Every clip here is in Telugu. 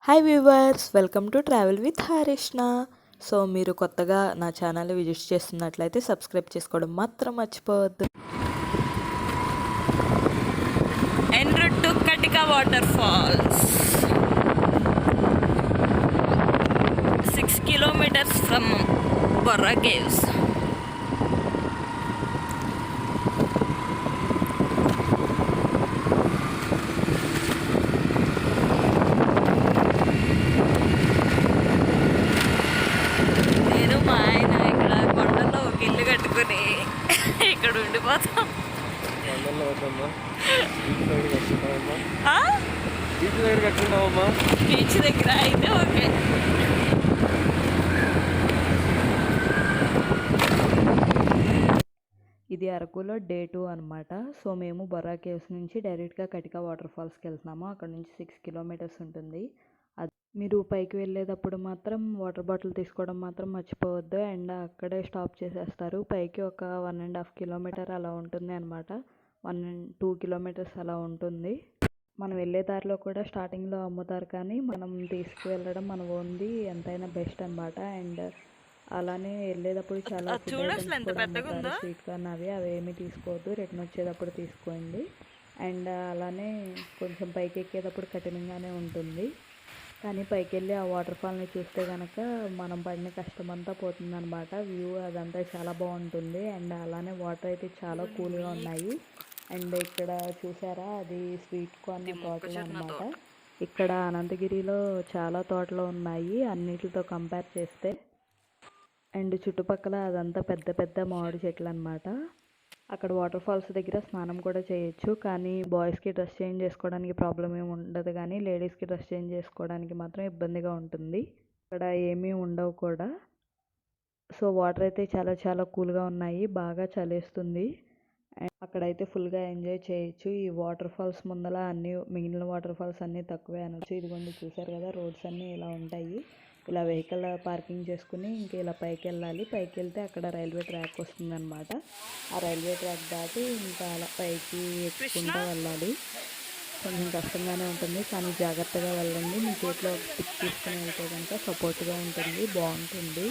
Hi viewers, welcome to travel with Harishna. So మీరు కొత్తగా నా ఛానల్ విజిట్ చేస్తున్నట్లయితే సబ్స్క్రైబ్ చేసుకోవడం మాత్రం మర్చిపోవద్దు. En route to Katika waterfalls, 6 kilometers from Borra Caves. నేను మా ఆయన ఇక్కడ కొండలో ఒక ఇల్లు కట్టుకుని ఇక్కడ ఉండిపోతాం. బీచ్ దగ్గర అయితే ఓకే. ఇది అరకులో డే 2 అనమాట. సో మేము బొర్రా కేవ్స్ నుంచి డైరెక్ట్గా కటికా వాటర్ ఫాల్స్కి వెళ్తున్నాము. అక్కడ నుంచి 6 కిలోమీటర్స్ ఉంటుంది. అది మీరు పైకి వెళ్ళేటప్పుడు మాత్రం వాటర్ బాటిల్ తీసుకోవడం మాత్రం మర్చిపోవద్దు. అండ్ అక్కడే స్టాప్ చేసేస్తారు. పైకి ఒక 1.5 కిలోమీటర్ అలా ఉంటుంది అనమాట. 2 కిలోమీటర్స్ అలా ఉంటుంది. మనం వెళ్ళే దారిలో కూడా స్టార్టింగ్లో అమ్ముతారు, కానీ మనం తీసుకువెళ్ళడం మన ఓన్ది ఎంతైనా బెస్ట్ అనమాట. అండ్ అలానే వెళ్ళేటప్పుడు చాలా స్వీట్ కార్న్ అవి ఏమీ తీసుకోవద్దు, రిటర్న్ వచ్చేటప్పుడు తీసుకోండి. అండ్ అలానే కొంచెం పైకి ఎక్కేటప్పుడు కఠినంగానే ఉంటుంది, కానీ పైకి వెళ్ళి ఆ వాటర్ ఫాల్ని చూస్తే కనుక మనం పడిన కష్టం అంతా పోతుందన్నమాట. వ్యూ అదంతా చాలా బాగుంటుంది. అండ్ అలానే వాటర్ అయితే చాలా కూల్గా ఉన్నాయి. అండ్ ఇక్కడ చూసారా, అది స్వీట్ కార్న్ తోటలు అనమాట. ఇక్కడ అనంతగిరిలో చాలా తోటలు ఉన్నాయి అన్నిటితో కంపేర్ చేస్తే. అండ్ చుట్టుపక్కల అదంతా పెద్ద పెద్ద మామిడి చెట్లు అనమాట. అక్కడ వాటర్ ఫాల్స్ దగ్గర స్నానం కూడా చేయొచ్చు, కానీ బాయ్స్కి డ్రెస్ చేంజ్ చేసుకోవడానికి ప్రాబ్లం ఏమి ఉండదు, కానీ లేడీస్కి డ్రెస్ చేంజ్ చేసుకోవడానికి మాత్రం ఇబ్బందిగా ఉంటుంది. అక్కడ ఏమీ ఉండవు కూడా. సో వాటర్ అయితే చాలా చాలా కూల్గా ఉన్నాయి, బాగా చలేస్తుంది. అక్కడైతే ఫుల్గా ఎంజాయ్ చేయొచ్చు. ఈ వాటర్ ఫాల్స్ ముందల అన్ని మిగిలిన వాటర్ ఫాల్స్ అన్నీ తక్కువే అనొచ్చు. ఇదిగోండి చూసారు కదా, రోడ్స్ అన్నీ ఇలా ఉంటాయి. ఇలా వెహికల్ పార్కింగ్ చేసుకుని ఇంకా ఇలా పైకి వెళ్ళాలి. పైకి వెళ్తే అక్కడ రైల్వే ట్రాక్ వస్తుందన్నమాట. ఆ రైల్వే ట్రాక్ దాటి ఇంకా అలా పైకి ఎక్కుకుంటూ వెళ్ళాలి. కొంచెం కష్టంగానే ఉంటుంది, కానీ జాగ్రత్తగా వెళ్ళండి. మీ చేతిలో ఒక స్టిక్ తీసుకుని వెళ్తే కనుక సపోర్ట్గా ఉంటుంది, బాగుంటుంది.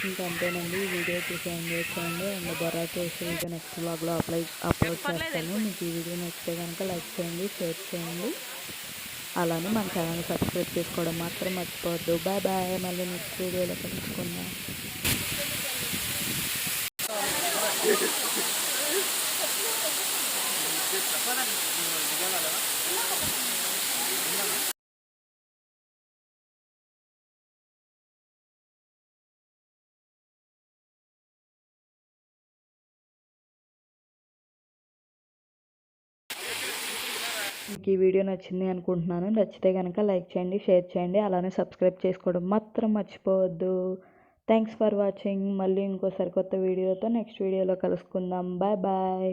ఇంకా అంతేనండి. ఈ వీడియో చూసి ఎంజాయ్ చేయండి. And Borra caves video next వ్లాగ్లో అప్లోడ్ చేస్తాను. మీకు ఈ వీడియో నచ్చితే కనుక లైక్ చేయండి, షేర్ చేయండి. అలానే మన ఛానల్ సబ్స్క్రైబ్ చేసుకోవడం మాత్రం మర్చిపోవద్దు. Bye bye. మళ్ళీ నెక్స్ట్ వీడియోలో కలుసుకుందాం. మీకు ఈ వీడియో నచ్చింది అనుకుంటున్నాను. నచ్చితే కనుక లైక్ చేయండి, షేర్ చేయండి. అలానే సబ్స్క్రైబ్ చేసుకోవడం మాత్రం మర్చిపోవద్దు. Thanks for watching. మళ్ళీ ఇంకోసారి కొత్త వీడియోతో నెక్స్ట్ వీడియోలో కలుసుకుందాం. Bye bye.